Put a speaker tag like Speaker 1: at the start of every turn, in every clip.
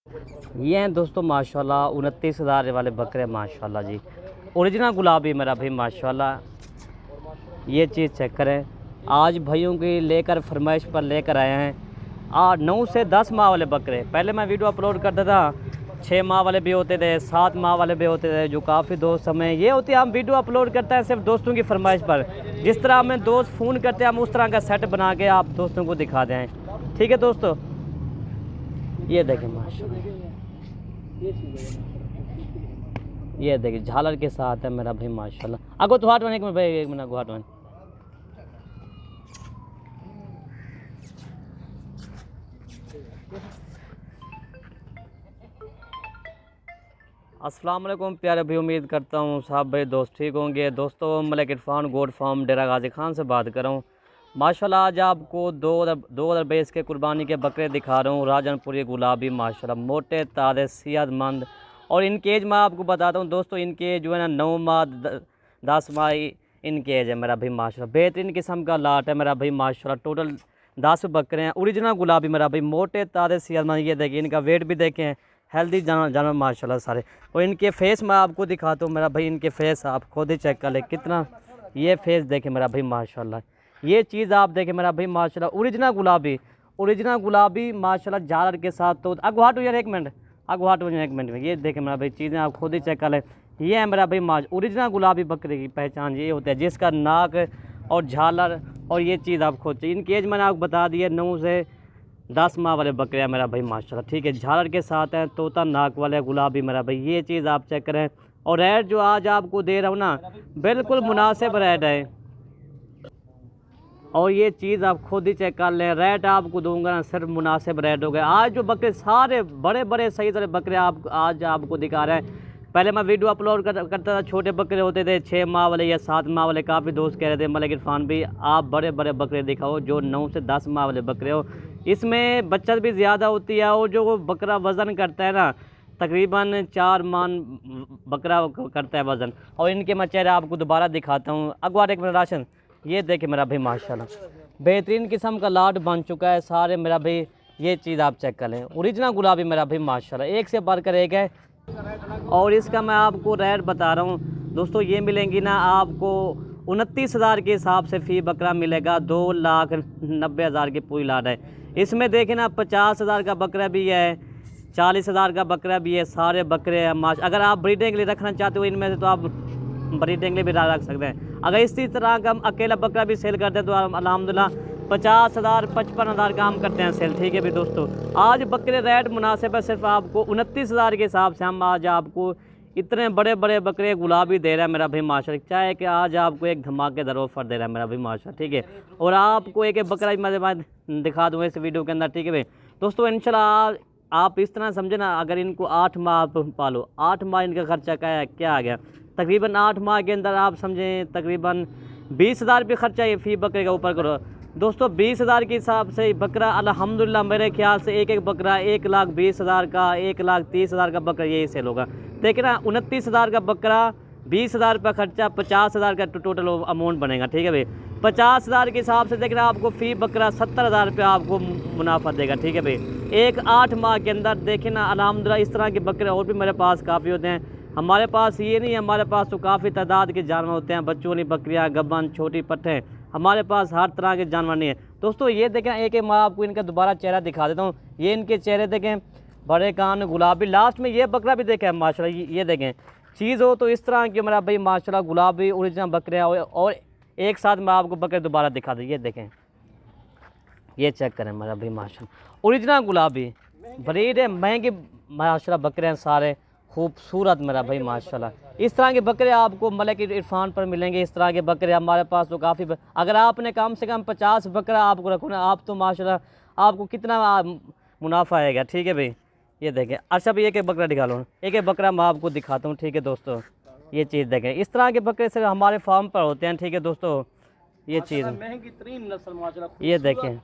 Speaker 1: ये हैं दोस्तों माशाल्लाह 29,000 वाले बकरे माशाल्लाह जी। ओरिजिनल गुलाबी मेरा भाई माशाल्लाह। ये चीज़ चेक करें, आज भाइयों की लेकर फरमाइश पर लेकर आए हैं 9 से 10 माह वाले बकरे। पहले मैं वीडियो अपलोड करता था, 6 माह वाले भी होते थे, 7 माह वाले भी होते थे। जो काफ़ी दोस्त हमें ये होती है, हम वीडियो अपलोड करते हैं सिर्फ दोस्तों की फरमाइश पर। जिस तरह हमें दोस्त फ़ोन करते हैं हम उस तरह का सेट बना के आप दोस्तों को दिखा दें। ठीक है दोस्तों, ये देखें माशाल्लाह, ये देखिए झालर के साथ है मेरा भाई माशाल्लाह। अगो तो हाट वन एक मिनट भाई, 1 मिनट अगो हाट वन। अस्सलाम वालेकुम प्यारे भाई, उम्मीद करता हूँ साहब भाई दोस्त ठीक होंगे। दोस्तों मलिक इरफान गोट फार्म डेरा गाजी खान से बात कर रहा हूँ। माशाल्लाह आज आपको 2022 के कुर्बानी के बकरे दिखा रहा हूँ। राजनपुरी गुलाबी माशाल्लाह, मोटे ताज़े सेहतमंद। और इनकी एज मैं आपको बताता हूँ दोस्तों, इनकी एज जो है ना 9 माह 10 माह इनकी एज है मेरा भाई माशाल्लाह। बेहतरीन किस्म का लाट है मेरा भाई माशाल्लाह। टोटल 10 बकरे हैं ओरिजिनल गुलाबी मेरा भाई, मोटे ताज़े सेहतमंद। ये देखिए इनका वेट भी देखें, हेल्दी जानवर माशाल्लाह सारे। और इनके फेस मैं आपको दिखाता हूँ मेरा भाई, इनके फेस आप खुद ही चेक कर ले कितना। ये फेस देखें मेरा भाई माशाल्लाह, ये चीज़ आप देखें मेरा भाई माशाल्लाह। ओरिजिनल गुलाबी माशाल्लाह झालर के साथ। तो अगवाट यार 1 मिनट, अगवाट 1 मिनट में। ये देखें मेरा भाई, चीज़ें आप खुद ही चेक कर लें। ये है मेरा भाई ओरिजिनल गुलाबी बकरे की पहचान ये होती है, जिसका नाक और झालर और ये चीज़ आप खुद चाहिए। इनकी एज मैंने आपको बता दी है 9 से 10 माह वाले बकरे हैं मेरा भाई माशाल्लाह। ठीक है, झालर के साथ हैं, तोता नाक वाले गुलाबी मेरा भाई। ये चीज़ आप चेक करें। और रेट जो आज आपको दे रहा हूँ ना, बिल्कुल मुनासिब रेट है। और ये चीज़ आप खुद ही चेक कर लें, रेट आपको दूंगा ना सिर्फ मुनासिब रेट हो गया। आज जो बकरे सारे बड़े बड़े सही तरह बकरे आप आज आपको दिखा रहे हैं। पहले मैं वीडियो अपलोड करता था, छोटे बकरे होते थे 6 माह वाले या 7 माह वाले। काफ़ी दोस्त कह रहे थे मलिक इरफान भी आप बड़े बड़े बकरे दिखाओ जो 9 से 10 माह वाले बकरे हो। इसमें बचत भी ज़्यादा होती है और जो बकरा वज़न करता है ना, तकरीबन 4 मान बकरा करता है वज़न। और इनके मैं चेहरा आपको दोबारा दिखाता हूँ। अगवार 1 मिनट राशन, ये देखे मेरा भाई माशाल्लाह, बेहतरीन किस्म का लाट बन चुका है सारे मेरा भाई। ये चीज़ आप चेक कर लें, ओरिजिनल गुलाबी मेरा भाई माशाल्लाह, एक से बढ़कर एक है। और इसका मैं आपको रेट बता रहा हूँ दोस्तों, ये मिलेंगी ना आपको 29,000 के हिसाब से फ़ी बकरा मिलेगा। 2,90,000 की पूरी लाट है। इसमें देखें ना 50,000 का बकरा भी है, 40,000 का बकरा भी है। सारे बकरे हैं माश। अगर आप ब्रीडिंग के लिए रखना चाहते हो इनमें से तो आप ब्रीडिंग के लिए भी रख सकते हैं। अगर इसी तरह का हम अकेला बकरा भी सेल करते हैं तो अल्हम्दुलिल्लाह 50,000 55,000 का हम करते हैं सेल। ठीक है भी दोस्तों, आज बकरे रेट मुनासिब है। सिर्फ आपको 29,000 के हिसाब से हम आज आपको इतने बड़े बड़े बकरे गुलाबी दे रहा है मेरा भाई माशाल्लाह। क्या है कि आज आपको एक धमाकेदार ऑफर दे रहा है मेरा भाई माशाल्लाह। ठीक है, और आपको एक बकरा मैं दिखा दूँगा इस वीडियो के अंदर। ठीक है भाई दोस्तों, इंशाल्लाह आप इस तरह समझे ना, अगर इनको 8 माह आप पालो, 8 माह इनका खर्चा क्या आ गया, तकरीबन 8 माह के अंदर आप समझें तकरीबन 20,000 रुपये खर्चा ये फ़ी बकरे का ऊपर करो दोस्तों। 20,000 के हिसाब से बकरा अल्हम्दुलिल्लाह मेरे ख्याल से एक बकरा 1,20,000 का, 1,30,000 का बकरा यही सेल होगा। देखिए ना 29,000 का बकरा, 20,000 रुपये खर्चा, 50,000 का टोटल अमाउंट बनेगा। ठीक है भाई, 50,000 के हिसाब से देखना आपको फ़ी बकरा 70,000 रुपये आपको मुनाफा देगा। ठीक है भाई, एक 8 माह के अंदर देखें ना अल्हम्दुलिल्लाह इस तरह के बकरे और भी मेरे पास काफ़ी होते हैं। हमारे पास ये नहीं है, हमारे पास तो काफ़ी तादाद के जानवर होते हैं, बच्चों वाली बकरियाँ, गब्बन, छोटी पट्टे। हमारे पास हर तरह के जानवर नहीं है दोस्तों। ये देखें एक मैं आपको इनका दोबारा चेहरा दिखा देता हूँ। ये इनके चेहरे देखें, बड़े कान गुलाबी। लास्ट में ये बकरा भी देखें माशाल्लाह, ये देखें चीज़ हो तो इस तरह की मेरा भाई माशाल्लाह गुलाबी ओरिजिनल बकरे। और एक साथ मैं आपको बकरे दोबारा दिखा दूँ। ये देखें, ये चेक करें मेरा भाई माशाल्लाह, ओरिजिनल गुलाबी ब्रीड है, महंगे माशाल्लाह बकरे हैं सारे, खूबसूरत मेरा भाई माशाल्लाह। इस तरह के बकरे आपको मलिक इरफान पर मिलेंगे। इस तरह के बकरे हमारे पास तो काफ़ी अगर आपने कम से कम 50 बकरा आपको रखो ना, आप तो माशाल्लाह आपको कितना मुनाफा आएगा। ठीक है भाई, ये देखें। अच्छा भाई एक बकरा दिखा लो, एक बकरा मैं आपको दिखाता हूँ। ठीक है दोस्तों, ये चीज़ देखें, इस तरह के बकरे सिर्फ हमारे फार्म पर होते हैं। ठीक है दोस्तों, ये चीज़ ये देखें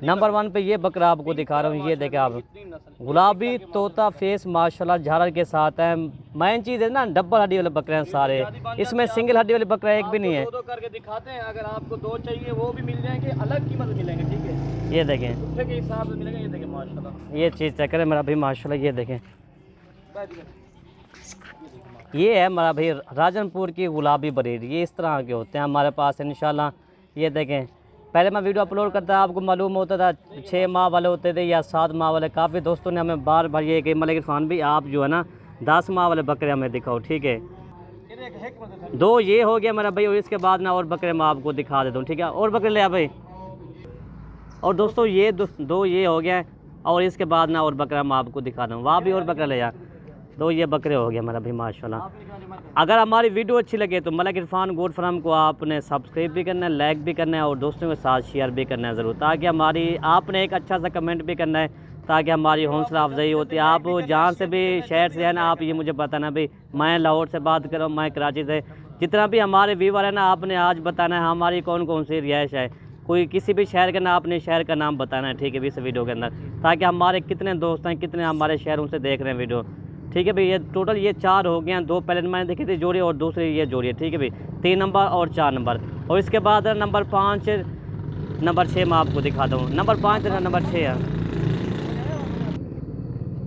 Speaker 1: नंबर 1 पे ये बकरा आपको दिखा रहा हूँ। ये देखें आप, गुलाबी तोता फेस माशाल्लाह झालर के साथ है। मेन चीज़ है ना डबल हड्डी वाले बकरे हैं सारे, इसमें सिंगल हड्डी वाले बकरा एक भी नहीं है।
Speaker 2: दो करके दिखाते हैं, अगर आपको 2 चाहिए वो भी मिल जाएंगे, अलग कीमत मिलेंगे। ठीक है,
Speaker 1: ये देखें
Speaker 2: के हिसाब से मिलेंगे। ये देखें माशाल्लाह।
Speaker 1: ये चीज़ चेक करें मेरा भाई माशाल्लाह, ये देखें, ये है मेरा भाई राजनपुर की गुलाबी ब्रीड। ये इस तरह के होते हैं हमारे पास इंशाल्लाह। ये देखें, पहले मैं वीडियो अपलोड करता आपको मालूम होता था 6 माह वाले होते थे या 7 माह वाले। काफ़ी दोस्तों ने हमें बार बार ये कि मलिक इरफान भी आप जो है ना 10 माह वाले बकरे हमें दिखाओ, ठीक है। 2 ये हो गया मेरा भाई, और इसके बाद ना और बकरे मैं आपको दिखा देता हूँ, ठीक है। और बकरे ले आ भाई। और दोस्तों ये 2 ये हो गया, और इसके बाद ना और बकरा मैं आपको दिखा दूँ। वहाँ भी और बकरा ले जा। 2 ये बकरे हो गए मेरा भाई माशाल्लाह। अगर हमारी वीडियो अच्छी लगे तो मलिक इरफान गोट फार्म को आपने सब्सक्राइब भी करना है, लाइक भी करना है, और दोस्तों के साथ शेयर भी करना है ज़रूर, ताकि हमारी आपने एक अच्छा सा कमेंट भी करना है, ताकि हमारी हौसला अफजाई होती है। आप जहाँ से भी शहर से है ना, आप ये मुझे बताना भाई, मैं लाहौर से बात कर रहा हूँ, मैं कराची से, जितना भी हमारे व्यूवर है ना, आपने आज बताना है हमारी कौन कौन सी रिहाइश है। कोई किसी भी शहर का ना, अपने शहर का नाम बताना है, ठीक है, इस वीडियो के अंदर, ताकि हमारे कितने दोस्त हैं, कितने हमारे शहरों से देख रहे हैं वीडियो, ठीक है भाई। ये टोटल ये 4 हो गए हैं। 2 पहले मैंने देखी थी जोड़ी, और दूसरी ये जोड़ी है, ठीक है भाई। 3 नंबर और 4 नंबर, और इसके बाद नंबर 5 नंबर 6 मैं आपको दिखा दूँ। नंबर 5 नंबर 6 है।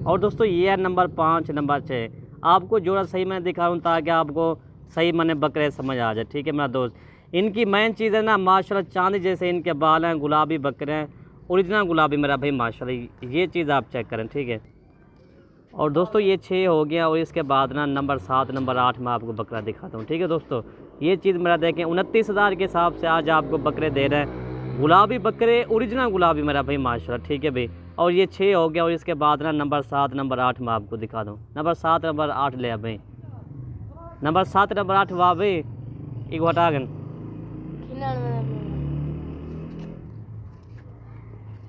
Speaker 1: और दोस्तों ये है नंबर 5 नंबर 6। आपको जोड़ा सही मैं दिखा रहा हूँ, ताकि आपको सही मैंने बकरे समझ आ जाए, ठीक है मेरा दोस्त। इनकी मेन चीज़ है ना माशाल्लाह, चांदी जैसे इनके बाल हैं, गुलाबी बकरे हैं, ओरिजिनल गुलाबी मेरा भाई माशाल्लाह। ये चीज़ आप चेक करें, ठीक है। और दोस्तों ये 6 हो गया, और इसके बाद ना नंबर 7 नंबर 8 मैं आपको बकरा दिखाता हूँ, ठीक है दोस्तों। ये चीज़ मेरा देखें 29,000 के हिसाब से आज आपको बकरे दे रहे हैं, गुलाबी बकरे, ओरिजिनल गुलाबी मेरा भाई माशाल्लाह, ठीक है भाई। और ये 6 हो गया, और इसके बाद ना नंबर 7 नंबर 8 मैं आपको दिखा दूँ। नंबर 7 नंबर 8 ले आ भाई। नंबर 7 नंबर 8 वाह भाई, एक हटा गन।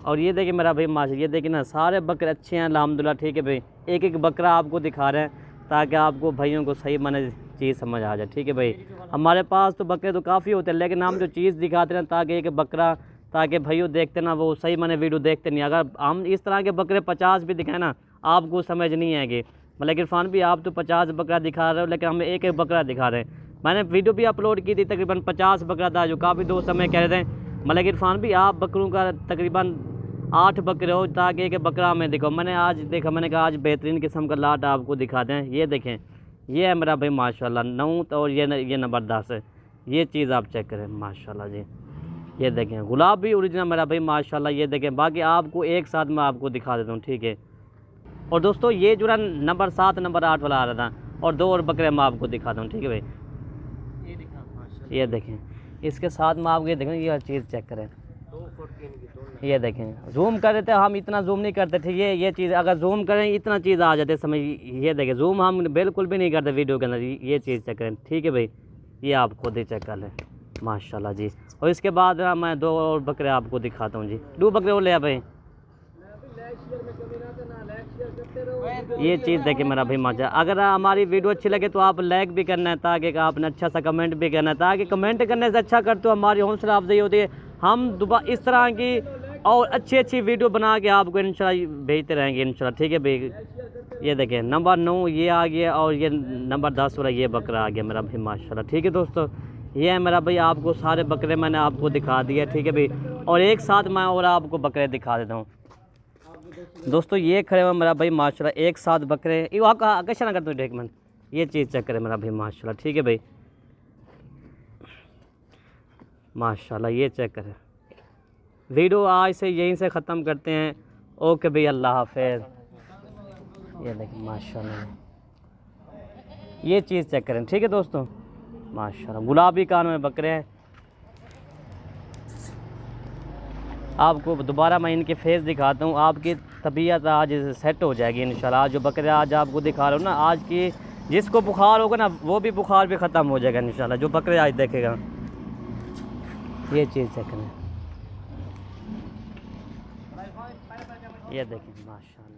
Speaker 1: और ये देखिए मेरा भाई माशाल्लाह, ये देखिए ना सारे बकरे अच्छे हैं अल्हम्दुलिल्लाह, ठीक है भाई। एक एक बकरा आपको दिखा रहे हैं, ताकि आपको भाइयों को सही माने चीज़ समझ आ जाए, ठीक है भाई। हमारे पास तो बकरे तो काफ़ी होते हैं, लेकिन हम जो चीज़ दिखाते हैं ताकि एक बकरा, ताकि भाइयों देखते ना वो सही माने वीडियो देखते नहीं। अगर हम इस तरह के बकरे 50 भी दिखाएं ना, आपको समझ नहीं आएगी। मलिक इरफान भी आप तो 50 बकरा दिखा रहे हो, लेकिन हम एक एक बकरा दिखा रहे हैं। मैंने वीडियो भी अपलोड की थी, तकरीबन 50 बकरा था, जो काफ़ी दोस्त हमें कह रहे थे मलिक इरफान भी आप बकरों का तकरीबन 8 बकरे हो, ताकि एक बकरा हमें दिखाओ। मैंने आज देखा, मैंने कहा आज बेहतरीन किस्म का लाट आपको दिखा दें। ये देखें, ये है मेरा भाई माशाल्लाह 9, और ये नंबर 10 है। ये चीज़ आप चेक करें माशाल्लाह जी। ये देखें गुलाबी ओरिजिनल मेरा भाई माशाल्लाह। ये देखें, बाकी आपको एक साथ मैं आपको दिखा देता हूँ, ठीक है। और दोस्तों ये जो है नंबर 7 नंबर 8 वाला आ रहा था, और 2 और बकरे मैं आपको दिखाता हूँ, ठीक है भाई। ये देखें, इसके साथ में आप ये देखें, ये चीज़ चेक करें। ये देखें, जूम कर रहे थे हम, इतना जूम नहीं करते थे। ये चीज़ अगर जूम करें इतना चीज़ आ जाते समझ। ये देखें, जूम हम बिल्कुल भी नहीं करते वीडियो के अंदर। ये चीज़ चेक करें, ठीक है भाई। ये आप खुद ही चेक कर लें माशाल्लाह जी। और इसके बाद मैं 2 और बकरे आपको दिखाता हूँ जी। 2 बकरे और ले आ भाई। ये चीज़ देखिए मेरा भाई माशा। अगर हमारी वीडियो अच्छी लगे तो आप लाइक भी करना है, ताकि आपने अच्छा सा कमेंट भी करना है, ताकि कमेंट करने से अच्छा करते हो हमारी हौसला अफजाई होती है। हम दोबारा इस तरह की और अच्छी वीडियो बना के आपको इंशाल्लाह भेजते रहेंगे इंशाल्लाह, ठीक है भाई। ये देखें नंबर 9 ये आ गया, और ये नंबर 10 वाला ये बकरा आ गया मेरा भाई माशाल्लाह, ठीक है दोस्तों। ये है मेरा भाई, आपको सारे बकरे मैंने आपको दिखा दिया, ठीक है भाई। और एक साथ मैं और आपको बकरे दिखा देता हूँ दोस्तों। ये खड़े हुए मेरा भाई माशाल्लाह, एक साथ बकरे आकर्षण ना करते हो मन। ये चीज़ चेक करें मेरा भाई माशाल्लाह, ठीक है भाई माशाल्लाह। ये चेक करें। वीडियो आज से यहीं से ख़त्म करते हैं। ओके भाई, अल्लाह हाफ़िज़। ये देखिए माशाल्लाह, ये चीज़ चेक करें, ठीक है दोस्तों माशाल्लाह। गुलाबी कान में बकरे हैं। आपको दोबारा मैं इनके फेस दिखाता हूँ, आपकी तबीयत आज सेट हो जाएगी इंशाल्लाह। आज जो बकरे आज आपको दिखा रहा हूँ ना, आज की जिसको बुखार होगा ना, वो भी बुखार भी ख़त्म हो जाएगा इंशाल्लाह, जो बकरे आज देखेगा। ये चीज़ चेक करें, ये देखिए माशाल्लाह।